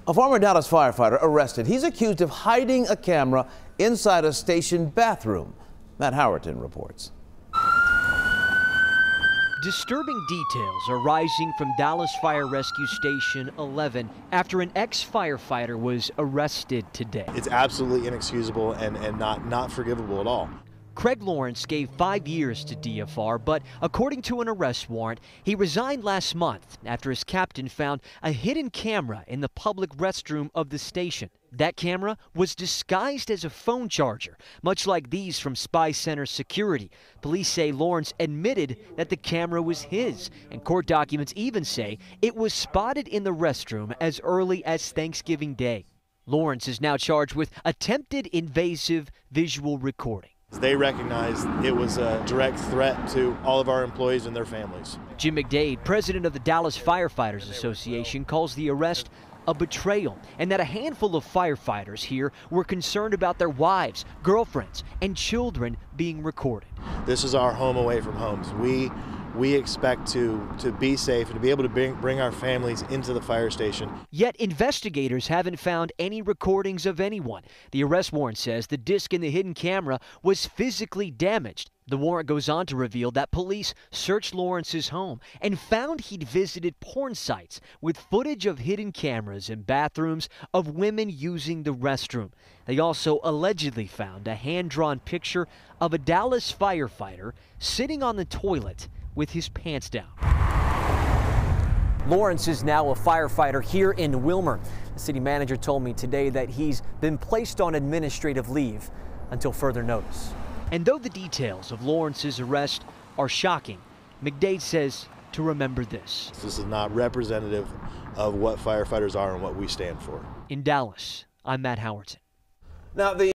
A former Dallas firefighter arrested. He's accused of hiding a camera inside a station bathroom. Matt Howerton reports. Disturbing details are rising from Dallas Fire Rescue Station 11 after an ex-firefighter was arrested today. It's absolutely inexcusable and not forgivable at all. Craig Lawrence gave 5 years to DFR, but according to an arrest warrant, he resigned last month after his captain found a hidden camera in the public restroom of the station. That camera was disguised as a phone charger, much like these from Spy Center Security. Police say Lawrence admitted that the camera was his, and court documents even say it was spotted in the restroom as early as Thanksgiving Day. Lawrence is now charged with attempted invasive visual recording. They recognized it was a direct threat to all of our employees and their families. Jim McDade, president of the Dallas Firefighters Association, calls the arrest a betrayal, and that a handful of firefighters here were concerned about their wives, girlfriends, and children being recorded. This is our home away from homes. We expect to be safe and to be able to bring our families into the fire station. Yet investigators haven't found any recordings of anyone. The arrest warrant says the disc in the hidden camera was physically damaged. The warrant goes on to reveal that police searched Lawrence's home and found he'd visited porn sites with footage of hidden cameras in bathrooms of women using the restroom. They also allegedly found a hand-drawn picture of a Dallas firefighter sitting on the toilet with his pants down. Lawrence is now a firefighter here in Wilmer. The city manager told me today that he's been placed on administrative leave until further notice. And though the details of Lawrence's arrest are shocking, McDade says to remember this. This is not representative of what firefighters are and what we stand for. In Dallas, I'm Matt Howerton. Now, the